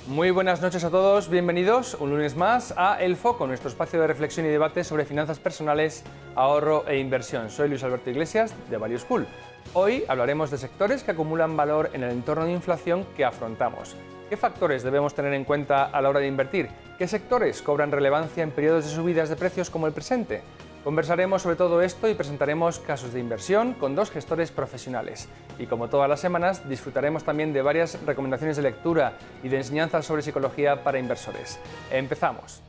Muy buenas noches a todos, bienvenidos un lunes más a El Foco, nuestro espacio de reflexión y debate sobre finanzas personales, ahorro e inversión. Soy Luis Alberto Iglesias de Value School. Hoy hablaremos de sectores que acumulan valor en el entorno de inflación que afrontamos. ¿Qué factores debemos tener en cuenta a la hora de invertir? ¿Qué sectores cobran relevancia en periodos de subidas de precios como el presente? Conversaremos sobre todo esto y presentaremos casos de inversión con dos gestores profesionales. Y como todas las semanas, disfrutaremos también de varias recomendaciones de lectura y de enseñanzas sobre psicología para inversores. Empezamos.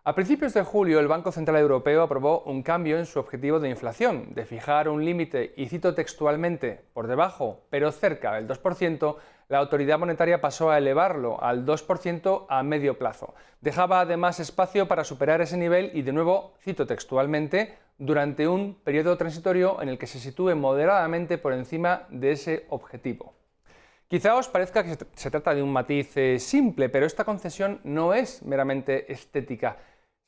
A principios de julio, el Banco Central Europeo aprobó un cambio en su objetivo de inflación, de fijar un límite, y cito textualmente, por debajo, pero cerca del 2%, la autoridad monetaria pasó a elevarlo al 2% a medio plazo. Dejaba además espacio para superar ese nivel y, de nuevo, cito textualmente, durante un periodo transitorio en el que se sitúe moderadamente por encima de ese objetivo. Quizá os parezca que se trata de un matiz simple, pero esta concesión no es meramente estética.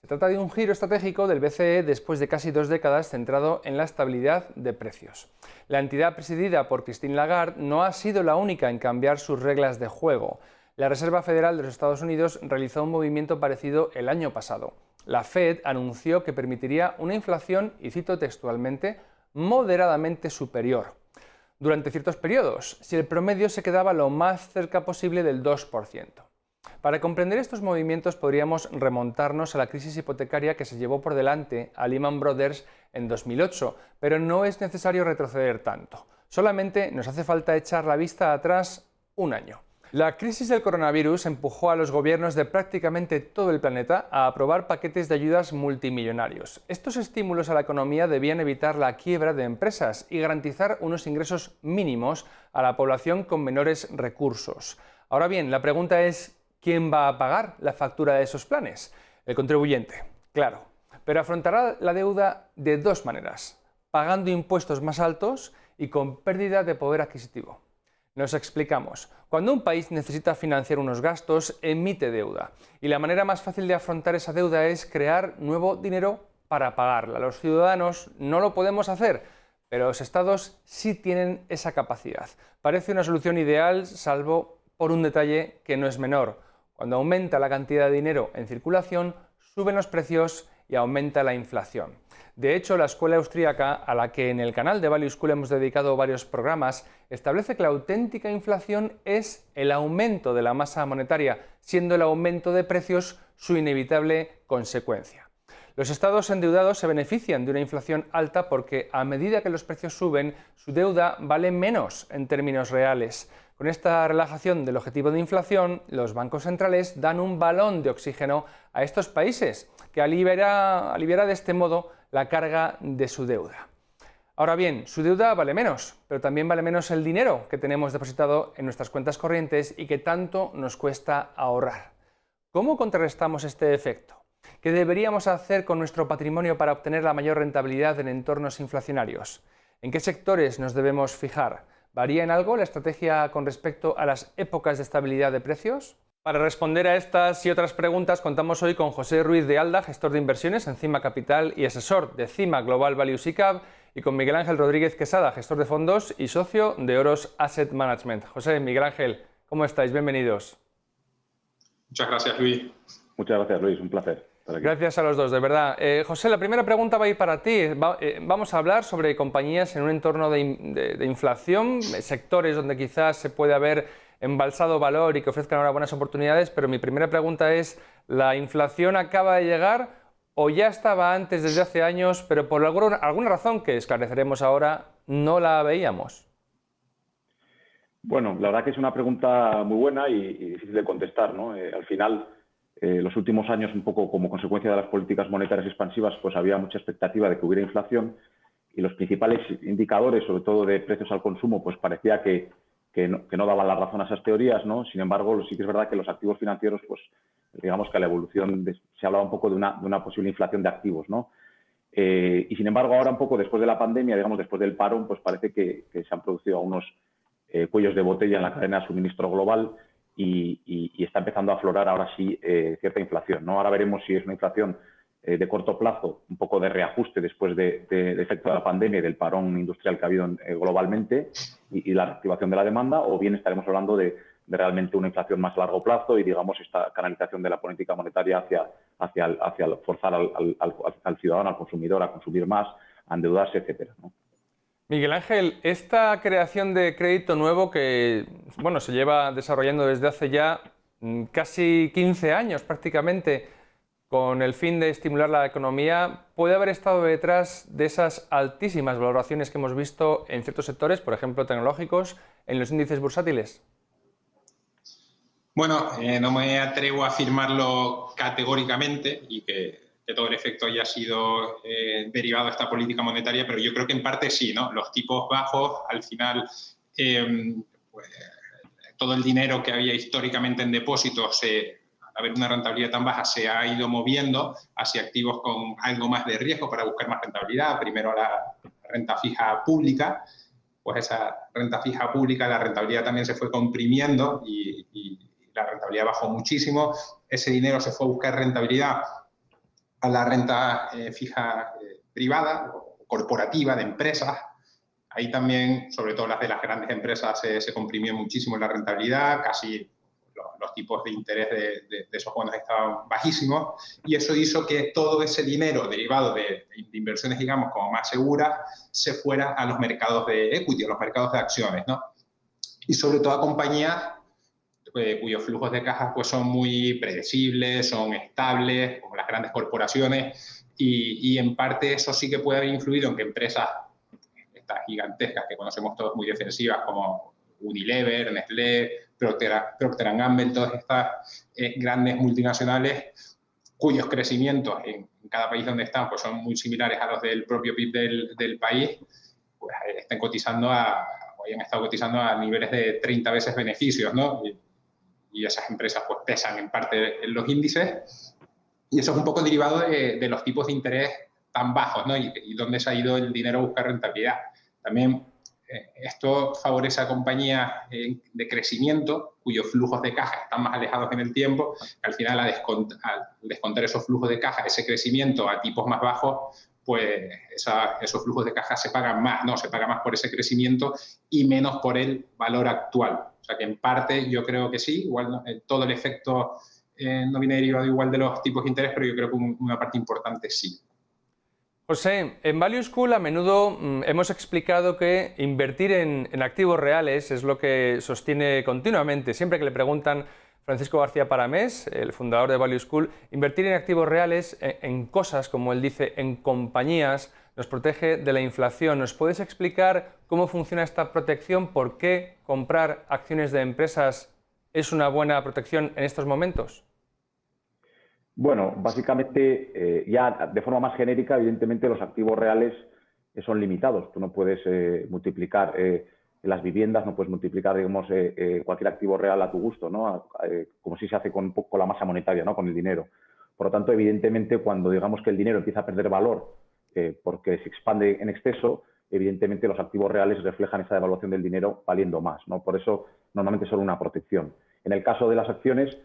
Se trata de un giro estratégico del BCE después de casi 2 décadas centrado en la estabilidad de precios. La entidad presidida por Christine Lagarde no ha sido la única en cambiar sus reglas de juego. La Reserva Federal de los Estados Unidos realizó un movimiento parecido el año pasado. La Fed anunció que permitiría una inflación, y cito textualmente, moderadamente superior durante ciertos periodos, si el promedio se quedaba lo más cerca posible del 2%. Para comprender estos movimientos podríamos remontarnos a la crisis hipotecaria que se llevó por delante a Lehman Brothers en 2008, pero no es necesario retroceder tanto. Solamente nos hace falta echar la vista atrás un año. La crisis del coronavirus empujó a los gobiernos de prácticamente todo el planeta a aprobar paquetes de ayudas multimillonarios. Estos estímulos a la economía debían evitar la quiebra de empresas y garantizar unos ingresos mínimos a la población con menores recursos. Ahora bien, la pregunta es, ¿quién va a pagar la factura de esos planes? El contribuyente, claro, pero afrontará la deuda de dos maneras: pagando impuestos más altos y con pérdida de poder adquisitivo. Nos explicamos. Cuando un país necesita financiar unos gastos, emite deuda. Y la manera más fácil de afrontar esa deuda es crear nuevo dinero para pagarla. Los ciudadanos no lo podemos hacer, pero los estados sí tienen esa capacidad. Parece una solución ideal, salvo por un detalle que no es menor. Cuando aumenta la cantidad de dinero en circulación, suben los precios y aumenta la inflación. De hecho, la escuela austríaca, a la que en el canal de Value School hemos dedicado varios programas, establece que la auténtica inflación es el aumento de la masa monetaria, siendo el aumento de precios su inevitable consecuencia. Los estados endeudados se benefician de una inflación alta porque, a medida que los precios suben, su deuda vale menos en términos reales. Con esta relajación del objetivo de inflación, los bancos centrales dan un balón de oxígeno a estos países, que aliviará de este modo la carga de su deuda. Ahora bien, su deuda vale menos, pero también vale menos el dinero que tenemos depositado en nuestras cuentas corrientes y que tanto nos cuesta ahorrar. ¿Cómo contrarrestamos este efecto? ¿Qué deberíamos hacer con nuestro patrimonio para obtener la mayor rentabilidad en entornos inflacionarios? ¿En qué sectores nos debemos fijar? ¿Varía en algo la estrategia con respecto a las épocas de estabilidad de precios? Para responder a estas y otras preguntas contamos hoy con José Ruiz de Alda, gestor de inversiones en Cima Capital y asesor de Cima Global Value SICAV, y con Miguel Ángel Rodríguez Quesada, gestor de fondos y socio de Oros Asset Management. José, Miguel Ángel, ¿cómo estáis? Bienvenidos. Muchas gracias, Luis. Muchas gracias, Luis. Un placer estar aquí. Gracias a los dos, de verdad. José, la primera pregunta va a ir para ti. Vamos a hablar sobre compañías en un entorno de inflación, sectores donde quizás se puede haber embalsado valor y que ofrezcan ahora buenas oportunidades, pero mi primera pregunta es, ¿la inflación acaba de llegar o ya estaba antes desde hace años, pero por alguna razón que esclareceremos ahora no la veíamos? Bueno, la verdad que es una pregunta muy buena y difícil de contestar, ¿no? Al final, los últimos años, un poco como consecuencia de las políticas monetarias expansivas, pues había mucha expectativa de que hubiera inflación y los principales indicadores, sobre todo de precios al consumo, pues parecía que no daban la razón a esas teorías, ¿no? Sin embargo, sí que es verdad que los activos financieros, pues digamos que a la evolución se hablaba un poco de una posible inflación de activos, ¿no? Y sin embargo, ahora un poco después de la pandemia, digamos después del parón, pues parece que se han producido algunos cuellos de botella en la cadena de suministro global y está empezando a aflorar ahora sí cierta inflación, ¿no? Ahora veremos si es una inflación de corto plazo, un poco de reajuste después del efecto de la pandemia y del parón industrial que ha habido globalmente y la reactivación de la demanda, o bien estaremos hablando de realmente una inflación más a largo plazo y, digamos, esta canalización de la política monetaria hacia forzar al ciudadano, al consumidor, a consumir más, a endeudarse, etcétera, ¿no? Miguel Ángel, esta creación de crédito nuevo que, bueno, se lleva desarrollando desde hace ya casi 15 años prácticamente, con el fin de estimular la economía, ¿puede haber estado detrás de esas altísimas valoraciones que hemos visto en ciertos sectores, por ejemplo tecnológicos, en los índices bursátiles? Bueno, no me atrevo a afirmarlo categóricamente y que todo el efecto haya sido derivado de esta política monetaria, pero yo creo que en parte sí, ¿no? Los tipos bajos, al final, pues, todo el dinero que había históricamente en depósitos, al haber una rentabilidad tan baja, se ha ido moviendo hacia activos con algo más de riesgo para buscar más rentabilidad. Primero la renta fija pública, pues esa renta fija pública, la rentabilidad también se fue comprimiendo y la rentabilidad bajó muchísimo. Ese dinero se fue a buscar rentabilidad a la renta fija privada o corporativa de empresas. Ahí también, sobre todo las de las grandes empresas, se comprimió muchísimo la rentabilidad, casi los tipos de interés de esos bonos estaban bajísimos, y eso hizo que todo ese dinero derivado de inversiones, digamos, como más seguras, se fuera a los mercados de equity, a los mercados de acciones, ¿no? Y sobre todo a compañías cuyos flujos de caja pues, son muy predecibles, son estables, como las grandes corporaciones, y en parte eso sí que puede haber influido en que empresas estas gigantescas que conocemos todos muy defensivas como Unilever, Nestlé, Procter & Gamble, todas estas grandes multinacionales cuyos crecimientos en cada país donde están pues, son muy similares a los del propio PIB del país, pues están cotizando o hayan estado cotizando a niveles de 30 veces beneficios, ¿no? Y esas empresas pues pesan en parte en los índices, y eso es un poco derivado de los tipos de interés tan bajos, ¿no? Y dónde se ha ido el dinero a buscar rentabilidad. También esto favorece a compañías de crecimiento cuyos flujos de caja están más alejados en el tiempo, que al final al descontar esos flujos de caja, ese crecimiento a tipos más bajos, pues esos flujos de caja se pagan más, ¿no? Se paga más por ese crecimiento y menos por el valor actual. O sea que en parte yo creo que sí, igual ¿no? Todo el efecto no viene derivado igual de los tipos de interés, pero yo creo que una parte importante sí. José, en Value School a menudo hemos explicado que invertir en activos reales es lo que sostiene continuamente, siempre que le preguntan Francisco García Paramés, el fundador de Value School, invertir en activos reales, en cosas, como él dice, en compañías, nos protege de la inflación. ¿Nos puedes explicar cómo funciona esta protección? ¿Por qué comprar acciones de empresas es una buena protección en estos momentos? Bueno, básicamente, ya de forma más genérica, evidentemente los activos reales son limitados. Tú no puedes multiplicar las viviendas, no puedes multiplicar, digamos, cualquier activo real a tu gusto, ¿no? Como si se hace con la masa monetaria, ¿no? Con el dinero. Por lo tanto, evidentemente, cuando digamos que el dinero empieza a perder valor porque se expande en exceso, evidentemente los activos reales reflejan esa devaluación del dinero valiendo más, ¿no? Por eso, normalmente son una protección. En el caso de las acciones,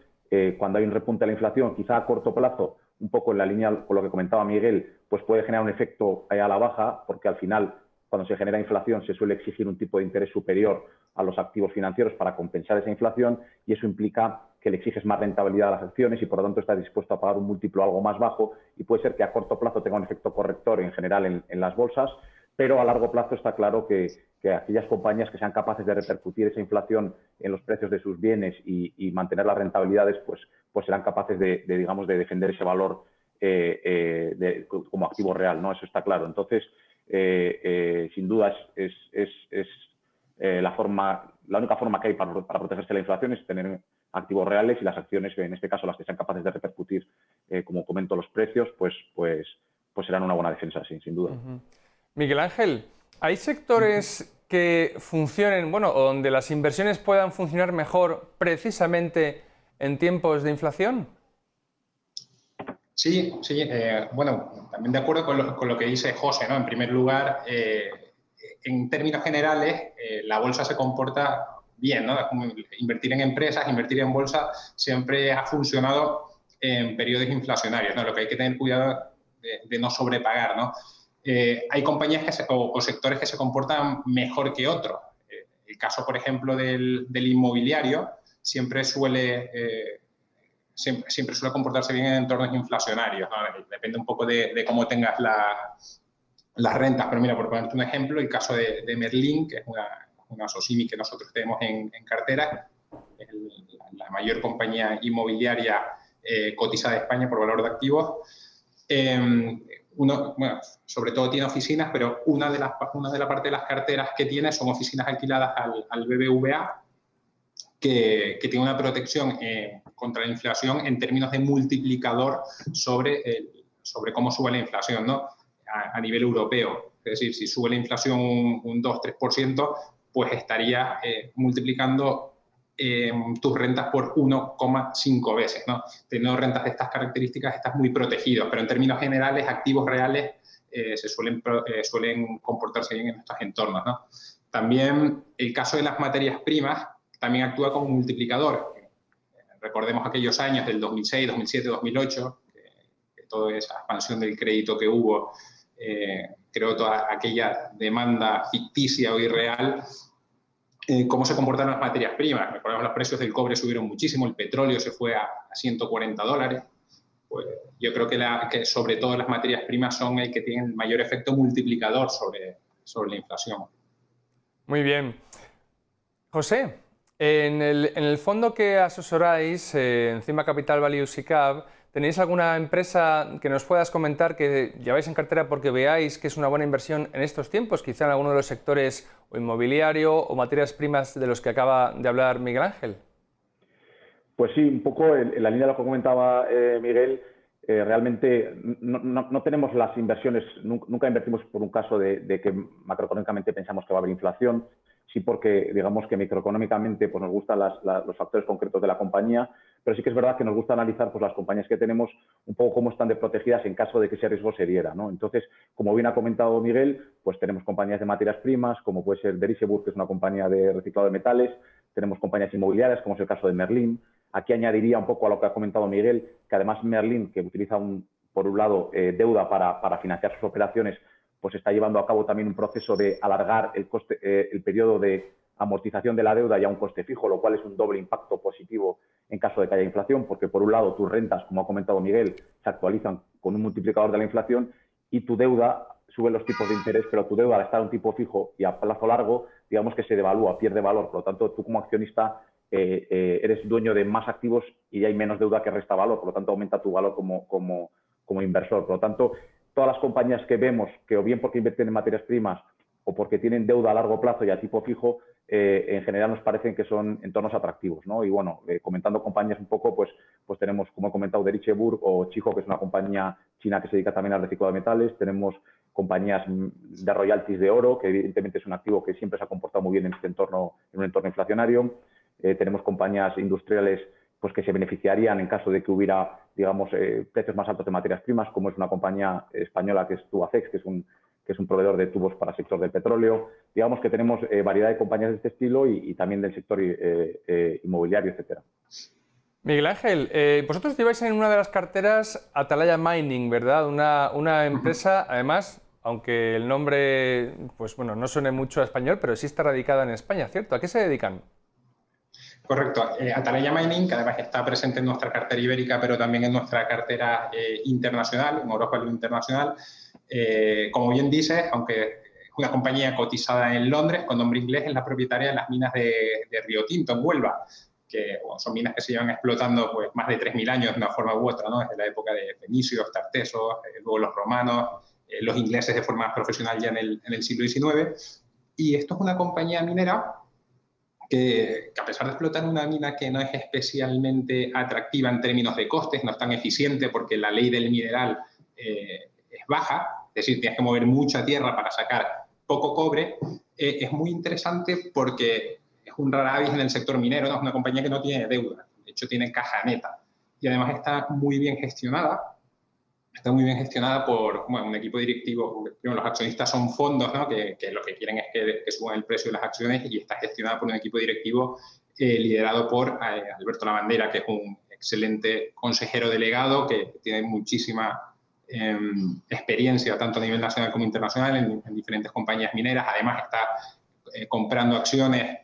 cuando hay un repunte de la inflación, quizá a corto plazo, un poco en la línea con lo que comentaba Miguel, pues puede generar un efecto a la baja, porque al final, cuando se genera inflación, se suele exigir un tipo de interés superior a los activos financieros para compensar esa inflación, y eso implica que le exiges más rentabilidad a las acciones y, por lo tanto, estás dispuesto a pagar un múltiplo algo más bajo, y puede ser que a corto plazo tenga un efecto corrector en general en las bolsas, pero a largo plazo está claro que aquellas compañías que sean capaces de repercutir esa inflación en los precios de sus bienes y mantener las rentabilidades, pues serán capaces digamos, de defender ese valor como activo real, ¿no? Eso está claro. Entonces, sin duda, es la única forma que hay para protegerse de la inflación es tener activos reales, y las acciones, en este caso las que sean capaces de repercutir, como comento, los precios, pues serán una buena defensa, sí, sin duda. Miguel Ángel, ¿hay sectores que funcionen, bueno, o donde las inversiones puedan funcionar mejor precisamente en tiempos de inflación? Sí, bueno, también de acuerdo con lo que dice José, ¿no? En primer lugar, en términos generales, la bolsa se comporta bien, ¿no? Invertir en empresas, invertir en bolsa siempre ha funcionado en periodos inflacionarios, ¿no? Lo que hay que tener cuidado de no sobrepagar, ¿no? Hay compañías o sectores que se comportan mejor que otros. El caso, por ejemplo, del inmobiliario siempre suele comportarse bien en entornos inflacionarios, ¿no? Depende un poco de cómo tengas las rentas. Pero mira, por ponerte un ejemplo, el caso de Merlin, que es una SOCIMI que nosotros tenemos en cartera, es la mayor compañía inmobiliaria cotizada de España por valor de activos. Bueno, sobre todo tiene oficinas, pero una de la parte de las carteras que tiene son oficinas alquiladas al BBVA, que tiene una protección contra la inflación en términos de multiplicador sobre cómo sube la inflación, ¿no? A nivel europeo. Es decir, si sube la inflación un 2-3%, pues estaría multiplicando tus rentas por 1,5 veces, ¿no? Teniendo rentas de estas características estás muy protegido, pero en términos generales, activos reales suelen comportarse bien en estos entornos, ¿no? También el caso de las materias primas también actúa como un multiplicador. Recordemos aquellos años del 2006, 2007, 2008, que toda esa expansión del crédito que hubo creó toda aquella demanda ficticia o irreal. ¿Cómo se comportaron las materias primas? Recordemos, los precios del cobre subieron muchísimo, el petróleo se fue a $140. Pues yo creo que sobre todo las materias primas son el que tienen el mayor efecto multiplicador sobre la inflación. Muy bien. José, en el fondo que asesoráis, Encima Capital Value SICAV, ¿tenéis alguna empresa que nos puedas comentar que lleváis en cartera porque veáis que es una buena inversión en estos tiempos, quizá en alguno de los sectores o inmobiliario o materias primas de los que acaba de hablar Miguel Ángel? Pues sí, un poco en la línea de lo que comentaba Miguel, realmente no tenemos las inversiones, nunca invertimos por un caso de que macroeconómicamente pensamos que va a haber inflación, sí porque digamos que microeconómicamente pues nos gustan los factores concretos de la compañía, pero sí que es verdad que nos gusta analizar pues las compañías que tenemos un poco cómo están de protegidas en caso de que ese riesgo se diera, ¿no? Entonces, como bien ha comentado Miguel, pues tenemos compañías de materias primas, como puede ser Derichebourg, que es una compañía de reciclado de metales, tenemos compañías inmobiliarias, como es el caso de Merlin. Aquí añadiría un poco a lo que ha comentado Miguel, que además Merlin, que utiliza por un lado deuda para financiar sus operaciones, pues está llevando a cabo también un proceso de alargar el periodo de amortización de la deuda ya a un coste fijo, lo cual es un doble impacto positivo en caso de que haya inflación, porque por un lado tus rentas, como ha comentado Miguel, se actualizan con un multiplicador de la inflación y tu deuda sube los tipos de interés, pero tu deuda al estar a un tipo fijo y a plazo largo, digamos que se devalúa, pierde valor. Por lo tanto, tú como accionista eres dueño de más activos y hay menos deuda que resta valor, por lo tanto aumenta tu valor como inversor. Por lo tanto, todas las compañías que vemos que o bien porque invierten en materias primas o porque tienen deuda a largo plazo y a tipo fijo, en general nos parecen que son entornos atractivos, ¿no? Y bueno, comentando compañías un poco, pues tenemos, como he comentado, Derichebourg o Chijo, que es una compañía china que se dedica también al reciclado de metales. Tenemos compañías de royalties de oro, que evidentemente es un activo que siempre se ha comportado muy bien en este entorno, en un entorno inflacionario. Tenemos compañías industriales pues que se beneficiarían en caso de que hubiera, digamos, precios más altos de materias primas, como es una compañía española que es Tubacex, que es un proveedor de tubos para el sector del petróleo. Digamos que tenemos variedad de compañías de este estilo y también del sector inmobiliario, etcétera. Miguel Ángel, vosotros lleváis en una de las carteras Atalaya Mining, ¿verdad? Una empresa, además, aunque el nombre pues bueno, no suene mucho a español, pero sí está radicada en España, ¿cierto? ¿A qué se dedican? Correcto. Atalaya Mining, que además está presente en nuestra cartera ibérica, pero también en nuestra cartera internacional, en Europa Internacional. Como bien dices, aunque es una compañía cotizada en Londres, con nombre inglés, es la propietaria de las minas de Río Tinto, en Huelva, que bueno, son minas que se llevan explotando pues, más de 3.000 años de una forma u otra, ¿no? Desde la época de fenicios, tartesos, luego los romanos, los ingleses de forma profesional ya en el siglo XIX. Y esto es una compañía minera que a pesar de explotar una mina que no es especialmente atractiva en términos de costes, no es tan eficiente porque la ley del mineral es baja, es decir, tienes que mover mucha tierra para sacar poco cobre, es muy interesante porque es un rara avis en el sector minero, ¿no? Es una compañía que no tiene deuda, de hecho tiene caja neta y además está muy bien gestionada está muy bien gestionada por un equipo directivo. Primero, los accionistas son fondos, ¿no? que lo que quieren es que suban el precio de las acciones, y está gestionada por un equipo directivo liderado por Alberto Labandera, que es un excelente consejero delegado que tiene muchísima experiencia, tanto a nivel nacional como internacional, en diferentes compañías mineras. Además, está comprando acciones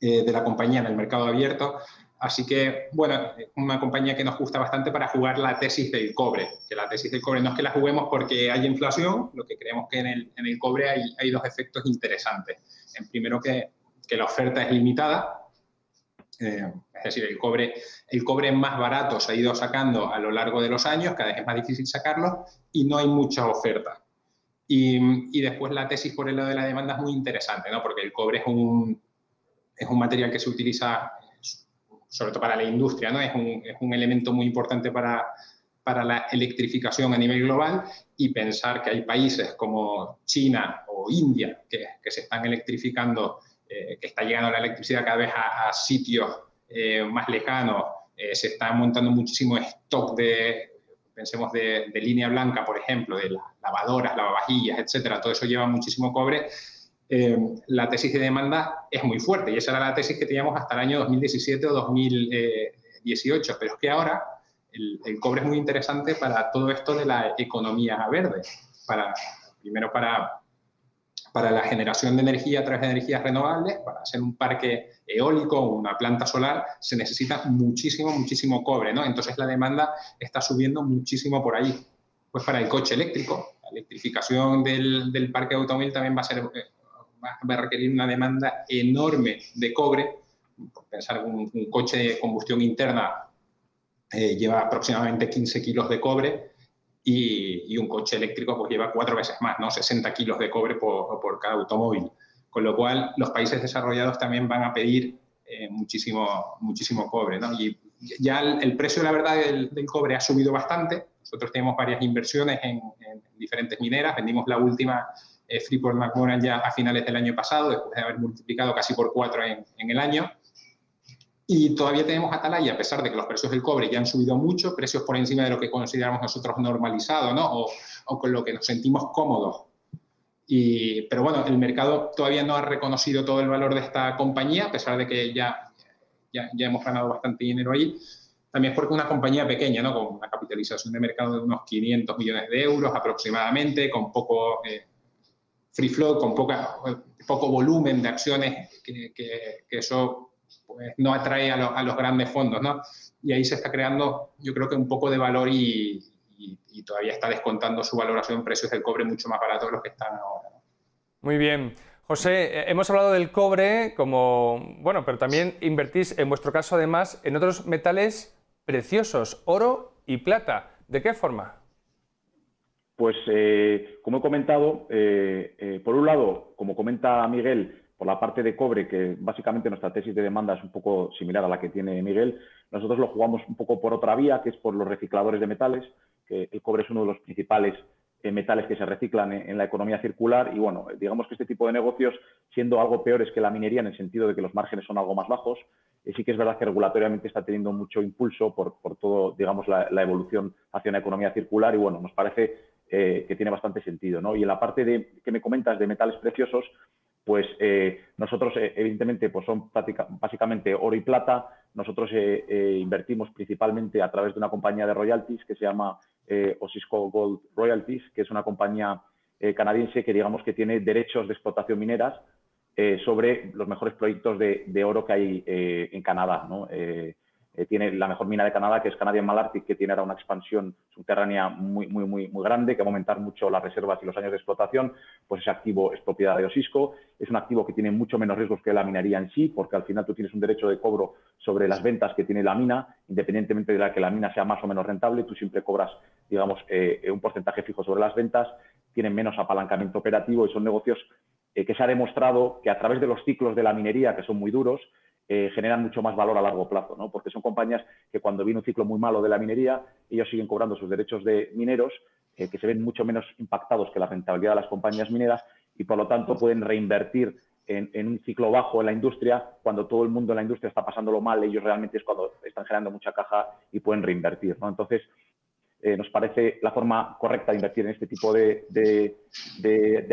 de la compañía en el mercado abierto. Así que, bueno, es una compañía que nos gusta bastante para jugar la tesis del cobre. Que la tesis del cobre no es que la juguemos porque hay inflación, lo que creemos que en el cobre hay dos efectos interesantes. En primero, que la oferta es limitada. Es decir, el cobre más barato se ha ido sacando a lo largo de los años, cada vez es más difícil sacarlo y no hay mucha oferta. Y después la tesis por el lado de la demanda es muy interesante, ¿no? Porque el cobre es un material que se utiliza sobre todo para la industria, ¿no? Es un elemento muy importante para la electrificación a nivel global, y pensar que hay países como China o India que se están electrificando, que está llegando la electricidad cada vez a sitios más lejanos, se está montando muchísimo stock pensemos de línea blanca, por ejemplo, de lavadoras, lavavajillas, etcétera. Todo eso lleva muchísimo cobre. La tesis de demanda es muy fuerte, y esa era la tesis que teníamos hasta el año 2017 o 2018, pero es que ahora el cobre es muy interesante para todo esto de la economía verde, primero para la generación de energía a través de energías renovables. Para hacer un parque eólico o una planta solar se necesita muchísimo cobre, ¿no? Entonces la demanda está subiendo muchísimo por ahí. Pues para el coche eléctrico, la electrificación del parque automóvil también va a requerir una demanda enorme de cobre. Pensar un coche de combustión interna lleva aproximadamente 15 kilos de cobre, y un coche eléctrico pues lleva 4 veces más, ¿no? 60 kilos de cobre por cada automóvil. Con lo cual, los países desarrollados también van a pedir muchísimo cobre, ¿no? Y ya el precio, la verdad, del cobre ha subido bastante. Nosotros tenemos varias inversiones en diferentes mineras. Vendimos la última, Freeport-McMoRan, ya a finales del año pasado, después de haber multiplicado casi por 4 en el año. Y todavía tenemos atalaya, a pesar de que los precios del cobre ya han subido mucho, precios por encima de lo que consideramos nosotros normalizado, ¿no? O con lo que nos sentimos cómodos. Pero bueno, el mercado todavía no ha reconocido todo el valor de esta compañía, a pesar de que ya hemos ganado bastante dinero ahí. También es porque es una compañía pequeña, ¿no? Con una capitalización de mercado de unos 500 millones de euros aproximadamente, con poco free float, con poco volumen de acciones, que eso pues no atrae a los grandes fondos, ¿no? Y ahí se está creando, yo creo que un poco de valor, y todavía está descontando su valoración precios del cobre mucho más baratos de los que están ahora, ¿no? Muy bien. José, hemos hablado del cobre bueno, pero también invertís, en vuestro caso además, en otros metales preciosos, oro y plata. ¿De qué forma? Pues, como he comentado, por un lado, como comenta Miguel, por la parte de cobre, que básicamente nuestra tesis de demanda es un poco similar a la que tiene Miguel, nosotros lo jugamos un poco por otra vía, que es por los recicladores de metales, que el cobre es uno de los principales metales que se reciclan en la economía circular, y bueno, digamos que este tipo de negocios, siendo algo peores que la minería en el sentido de que los márgenes son algo más bajos, sí que es verdad que regulatoriamente está teniendo mucho impulso por todo, digamos, la evolución hacia una economía circular, y bueno, nos parece que tiene bastante sentido, ¿no? Y en la parte que me comentas de metales preciosos, pues nosotros, evidentemente, pues son básicamente oro y plata. Nosotros invertimos principalmente a través de una compañía de royalties que se llama Osisko Gold Royalties, que es una compañía canadiense que, digamos, que tiene derechos de explotación mineras sobre los mejores proyectos de oro que hay en Canadá, ¿no? Tiene la mejor mina de Canadá, que es Canadian Malartic, que tiene ahora una expansión subterránea muy grande, que va a aumentar mucho las reservas y los años de explotación. Pues ese activo es propiedad de Osisko. Es un activo que tiene mucho menos riesgos que la minería en sí, porque al final tú tienes un derecho de cobro sobre las ventas que tiene la mina, independientemente de que la mina sea más o menos rentable. Tú siempre cobras, digamos, un porcentaje fijo sobre las ventas. Tienen menos apalancamiento operativo, y son negocios que se ha demostrado que a través de los ciclos de la minería, que son muy duros, generan mucho más valor a largo plazo, ¿no? Porque son compañías que, cuando viene un ciclo muy malo de la minería, ellos siguen cobrando sus derechos de mineros, que se ven mucho menos impactados que la rentabilidad de las compañías mineras, y por lo tanto pueden reinvertir en un ciclo bajo en la industria. Cuando todo el mundo en la industria está pasándolo mal, ellos realmente es cuando están generando mucha caja y pueden reinvertir, ¿no? Entonces, nos parece la forma correcta de invertir en este tipo de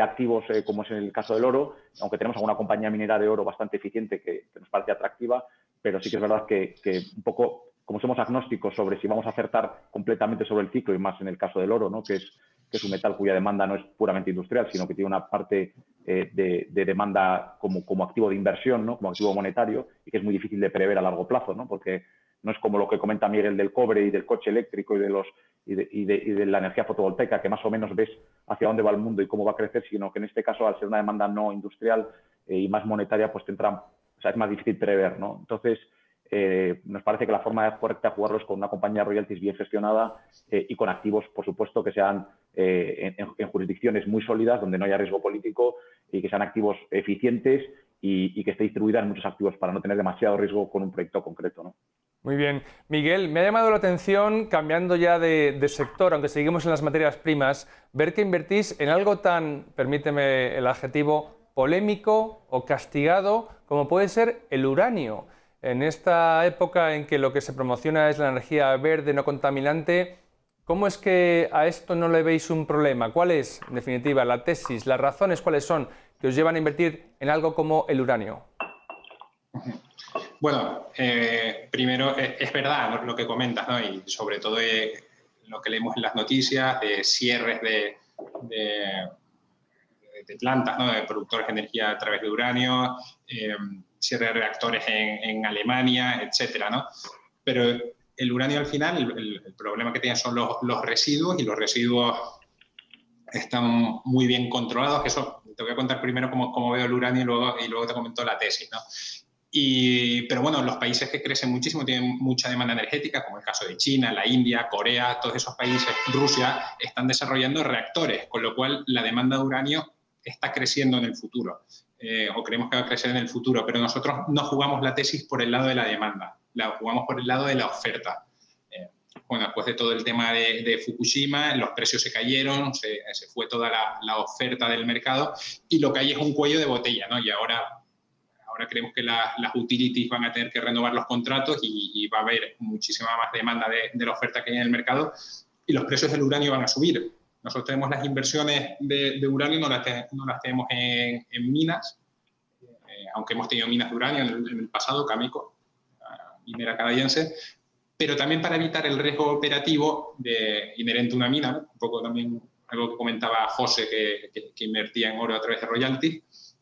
activos, como es en el caso del oro, aunque tenemos alguna compañía minera de oro bastante eficiente que nos parece atractiva, pero sí que es verdad que un poco, como somos agnósticos sobre si vamos a acertar completamente sobre el ciclo, y más en el caso del oro, ¿no? que es un metal cuya demanda no es puramente industrial, sino que tiene una parte de demanda como activo de inversión, ¿no? Como activo monetario, y que es muy difícil de prever a largo plazo, ¿no? Porque no es como lo que comenta Miguel del cobre y del coche eléctrico y de la energía fotovoltaica, que más o menos ves hacia dónde va el mundo y cómo va a crecer, sino que en este caso, al ser una demanda no industrial y más monetaria, pues es más difícil prever, ¿no? Entonces, nos parece que la forma correcta de jugarlo es con una compañía de royalties bien gestionada y con activos, por supuesto, que sean en jurisdicciones muy sólidas, donde no haya riesgo político, y que sean activos eficientes y que esté distribuida en muchos activos para no tener demasiado riesgo con un proyecto concreto, ¿no? Muy bien. Miguel, me ha llamado la atención, cambiando ya de sector, aunque seguimos en las materias primas, ver que invertís en algo tan, permíteme el adjetivo, polémico o castigado como puede ser el uranio. En esta época en que lo que se promociona es la energía verde, no contaminante, ¿cómo es que a esto no le veis un problema? ¿Cuál es, en definitiva, la tesis, las razones cuáles son que os llevan a invertir en algo como el uranio? Bueno, primero es verdad lo que comentas, ¿no? Y sobre todo lo que leemos en las noticias de cierres de plantas, ¿no? De productores de energía a través de uranio, cierre de reactores en Alemania, etcétera, ¿no? Pero el uranio al final, el problema que tiene son los residuos, y los residuos están muy bien controlados. Eso te voy a contar primero cómo veo el uranio y luego te comento la tesis, ¿no? Pero bueno, los países que crecen muchísimo tienen mucha demanda energética, como el caso de China, la India, Corea, todos esos países, Rusia, están desarrollando reactores, con lo cual la demanda de uranio está creciendo en el futuro, o creemos que va a crecer en el futuro, pero nosotros no jugamos la tesis por el lado de la demanda, la jugamos por el lado de la oferta. Bueno, después de todo el tema de Fukushima, los precios se cayeron, se fue toda la oferta del mercado, y lo que hay es un cuello de botella, ¿no? Y ahora creemos que las utilities van a tener que renovar los contratos y va a haber muchísima más demanda de la oferta que hay en el mercado, y los precios del uranio van a subir. Nosotros tenemos las inversiones de uranio, no las tenemos en minas, aunque hemos tenido minas de uranio en el pasado, Cameco, minera canadiense, pero también para evitar el riesgo operativo inherente a una mina, ¿no? Un poco también algo que comentaba José, que invertía en oro a través de royalties.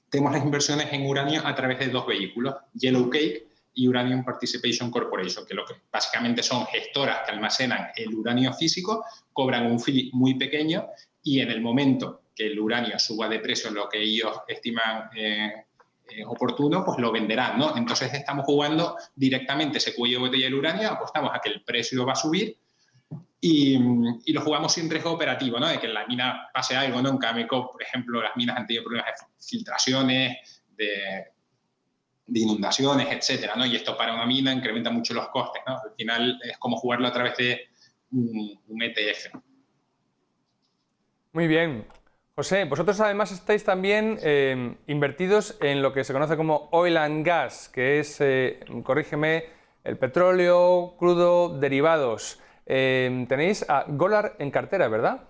Tenemos las inversiones en uranio a través de dos vehículos, Yellowcake y Uranium Participation Corporation, que lo que básicamente son gestoras que almacenan el uranio físico, cobran un fee muy pequeño, y en el momento que el uranio suba de precio en lo que ellos estiman oportuno, pues lo venderán, ¿no? Entonces estamos jugando directamente ese cuello de botella del uranio, apostamos a que el precio va a subir, y lo jugamos sin riesgo operativo, ¿no? De que en la mina pase algo, ¿no? En Cameco, por ejemplo, las minas han tenido problemas de filtraciones, de inundaciones, etcétera, ¿no? Y esto para una mina incrementa mucho los costes, ¿no? Al final es como jugarlo a través de un ETF. Muy bien. José, vosotros además estáis también invertidos en lo que se conoce como oil and gas, que es, corrígeme, el petróleo, crudo, derivados. Tenéis a Golar en cartera, ¿verdad?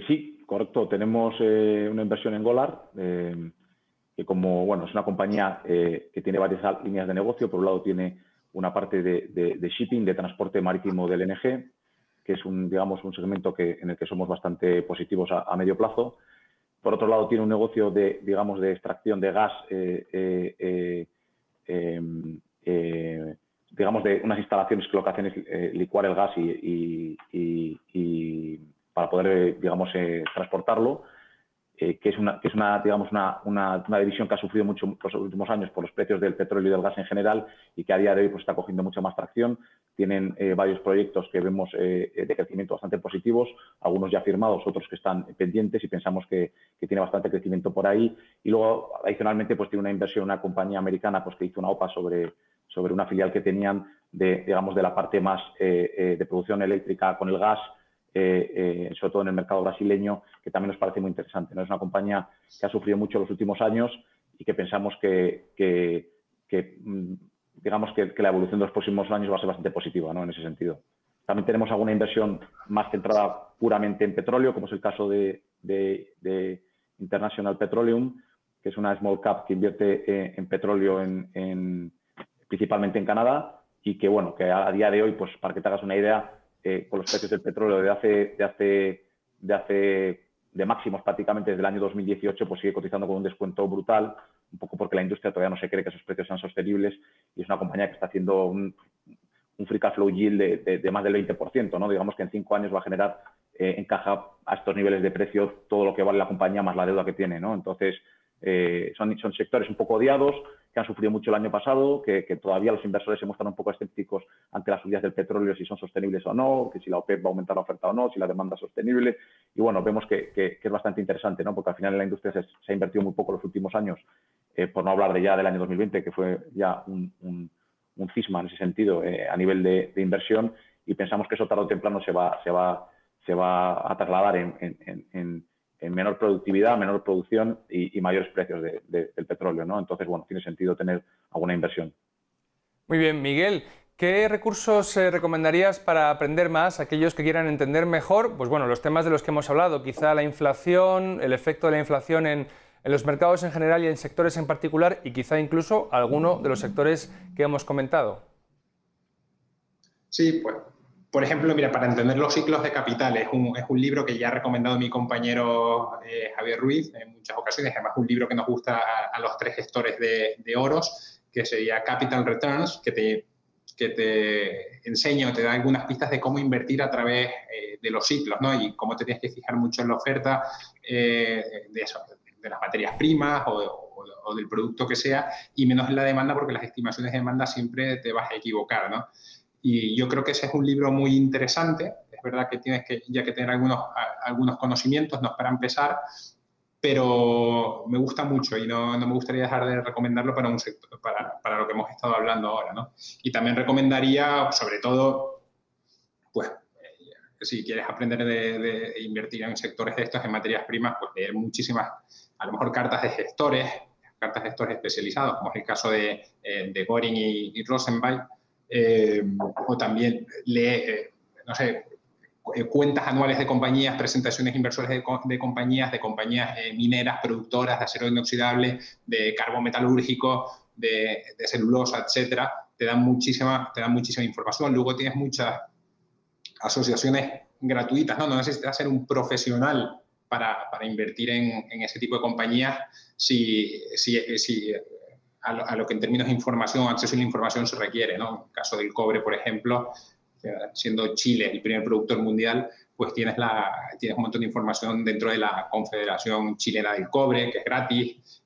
Sí, correcto. Tenemos una inversión en Golar, que como, bueno, es una compañía que tiene varias líneas de negocio. Por un lado tiene una parte de shipping, de transporte marítimo del LNG, que es un segmento en el que somos bastante positivos a medio plazo. Por otro lado tiene un negocio de extracción de gas, de unas instalaciones que lo que hacen es licuar el gas y para poder, transportarlo, que es una división que ha sufrido mucho los últimos años por los precios del petróleo y del gas en general, y que a día de hoy pues está cogiendo mucha más tracción. Tienen varios proyectos que vemos de crecimiento bastante positivos, algunos ya firmados, otros que están pendientes, y pensamos que tiene bastante crecimiento por ahí. Y luego, adicionalmente, pues tiene una inversión en una compañía americana pues que hizo una OPA sobre una filial que tenían de la parte más de producción eléctrica con el gas, sobre todo en el mercado brasileño, que también nos parece muy interesante, ¿no? Es una compañía que ha sufrido mucho los últimos años y que pensamos que la evolución de los próximos años va a ser bastante positiva, ¿no? En ese sentido. También tenemos alguna inversión más centrada puramente en petróleo, como es el caso de International Petroleum, que es una small cap que invierte en petróleo principalmente en Canadá, y que, bueno, que a día de hoy, pues para que te hagas una idea, con los precios del petróleo de máximos prácticamente desde el año 2018, pues sigue cotizando con un descuento brutal, un poco porque la industria todavía no se cree que esos precios sean sostenibles, y es una compañía que está haciendo un free cash flow yield de más del 20%, ¿no? Digamos que en 5 años va a generar en caja a estos niveles de precio todo lo que vale la compañía más la deuda que tiene, ¿no? Entonces, son sectores un poco odiados, que han sufrido mucho el año pasado, que todavía los inversores se muestran un poco escépticos ante las subidas del petróleo, si son sostenibles o no, que si la OPEP va a aumentar la oferta o no, si la demanda es sostenible. Y bueno, vemos que es bastante interesante, ¿no? Porque al final en la industria se ha invertido muy poco los últimos años, por no hablar ya del año 2020, que fue ya un cisma en ese sentido a nivel de inversión, y pensamos que eso tarde o temprano se va a trasladar en menor productividad, menor producción y mayores precios del petróleo, ¿no? Entonces, bueno, tiene sentido tener alguna inversión. Muy bien, Miguel. ¿Qué recursos recomendarías para aprender más a aquellos que quieran entender mejor, pues bueno, los temas de los que hemos hablado, quizá la inflación, el efecto de la inflación en los mercados en general y en sectores en particular, y quizá incluso alguno de los sectores que hemos comentado? Sí, pues, por ejemplo, mira, para entender los ciclos de capital, es un libro que ya ha recomendado mi compañero Javier Ruiz en muchas ocasiones, además un libro que nos gusta a los 3 gestores de Oros, que sería Capital Returns, que te enseña o te da algunas pistas de cómo invertir a través de los ciclos, ¿no? Y cómo te tienes que fijar mucho en la oferta de las materias primas o del producto que sea, y menos en la demanda, porque las estimaciones de demanda siempre te vas a equivocar, ¿no? Y yo creo que ese es un libro muy interesante. Es verdad que tienes que tener algunos conocimientos, no es para empezar, pero me gusta mucho y no me gustaría dejar de recomendarlo para un sector, para lo que hemos estado hablando ahora, ¿no? Y también recomendaría, sobre todo, pues, si quieres aprender de invertir en sectores de estos, en materias primas, pues leer muchísimas, a lo mejor cartas de gestores especializados, como es el caso de Goring y Rosenblatt, o también lee, no sé, cuentas anuales de compañías, presentaciones inversores de compañías mineras, productoras de acero inoxidable, de carbón metalúrgico, de celulosa, etcétera. Te dan muchísima información. Luego tienes muchas asociaciones gratuitas, ¿no? No necesitas ser un profesional para invertir en ese tipo de compañías a lo que en términos de información, acceso a la información se requiere, ¿no? En el caso del cobre, por ejemplo, siendo Chile el primer productor mundial, pues tienes un montón de información dentro de la Confederación Chilena del Cobre, que es gratis,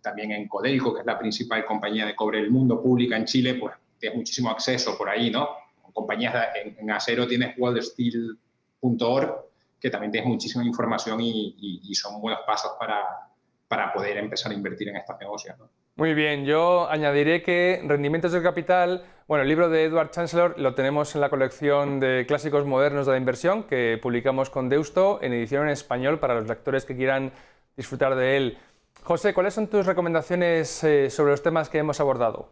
también en Codelco, que es la principal compañía de cobre del mundo, pública en Chile, pues tienes muchísimo acceso por ahí, ¿no? Compañías en acero tienes worldsteel.org, que también tienes muchísima información y son buenos pasos para poder empezar a invertir en estos negocios, ¿no? Muy bien, yo añadiré que Rendimientos del Capital, bueno, el libro de Edward Chancellor lo tenemos en la colección de clásicos modernos de la inversión que publicamos con Deusto en edición en español para los lectores que quieran disfrutar de él. José, ¿cuáles son tus recomendaciones sobre los temas que hemos abordado?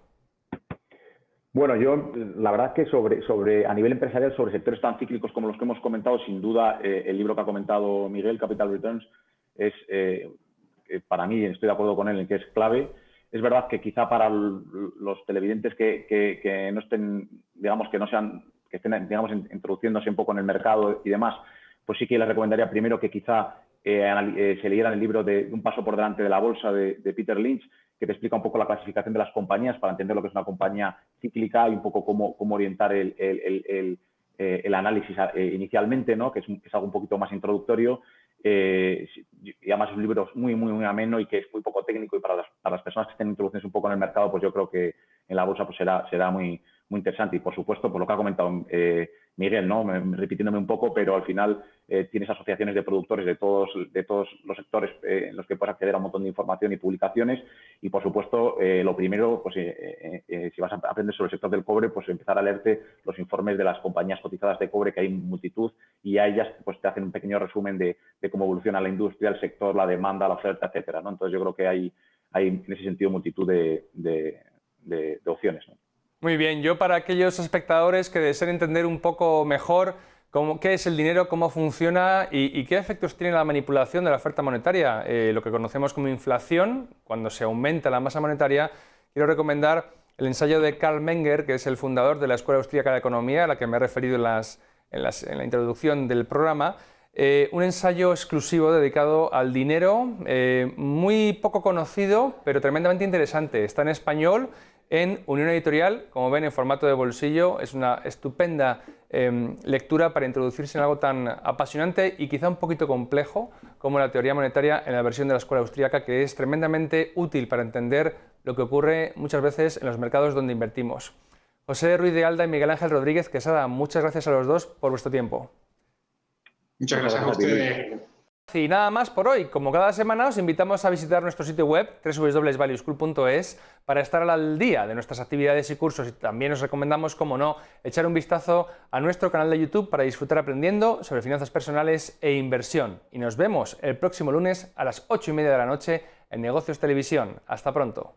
Bueno, yo la verdad que a nivel empresarial, sobre sectores tan cíclicos como los que hemos comentado, sin duda el libro que ha comentado Miguel, Capital Returns, es para mí, estoy de acuerdo con él en que es clave. Es verdad que quizá para los televidentes que no estén, digamos, que estén, digamos, introduciéndose un poco en el mercado y demás, pues sí que les recomendaría primero que quizá se leyeran el libro de Un paso por delante de la bolsa de Peter Lynch, que te explica un poco la clasificación de las compañías para entender lo que es una compañía cíclica y un poco cómo orientar el análisis inicialmente, ¿no? Que es algo un poquito más introductorio. Y además es un libro muy, muy, muy ameno y que es muy poco técnico, y para las personas que estén introducidas un poco en el mercado, pues yo creo que en la bolsa pues será muy, muy interesante. Y por supuesto, por lo que ha comentado Miguel, ¿no? Repitiéndome un poco, pero al final tienes asociaciones de productores de todos los sectores en los que puedes acceder a un montón de información y publicaciones. Y por supuesto, lo primero, pues si vas a aprender sobre el sector del cobre, pues empezar a leerte los informes de las compañías cotizadas de cobre, que hay multitud, y a ellas pues te hacen un pequeño resumen de cómo evoluciona la industria, el sector, la demanda, la oferta, etcétera, ¿no? Entonces yo creo que hay en ese sentido multitud de opciones, ¿no? Muy bien, yo para aquellos espectadores que deseen entender un poco mejor qué es el dinero, cómo funciona y qué efectos tiene la manipulación de la oferta monetaria, lo que conocemos como inflación, cuando se aumenta la masa monetaria, quiero recomendar el ensayo de Carl Menger, que es el fundador de la Escuela Austríaca de Economía, a la que me he referido en la introducción del programa. Un ensayo exclusivo dedicado al dinero, muy poco conocido, pero tremendamente interesante. Está en español, en Unión Editorial, como ven, en formato de bolsillo. Es una estupenda lectura para introducirse en algo tan apasionante y quizá un poquito complejo como la teoría monetaria en la versión de la Escuela Austríaca, que es tremendamente útil para entender lo que ocurre muchas veces en los mercados donde invertimos. José Ruiz de Alda y Miguel Ángel Rodríguez Quesada, muchas gracias a los dos por vuestro tiempo. Muchas gracias a ustedes. Y nada más por hoy. Como cada semana os invitamos a visitar nuestro sitio web www.valueschool.es para estar al día de nuestras actividades y cursos, y también os recomendamos, como no, echar un vistazo a nuestro canal de YouTube para disfrutar aprendiendo sobre finanzas personales e inversión. Y nos vemos el próximo lunes a las 8:30 de la noche en Negocios Televisión. Hasta pronto.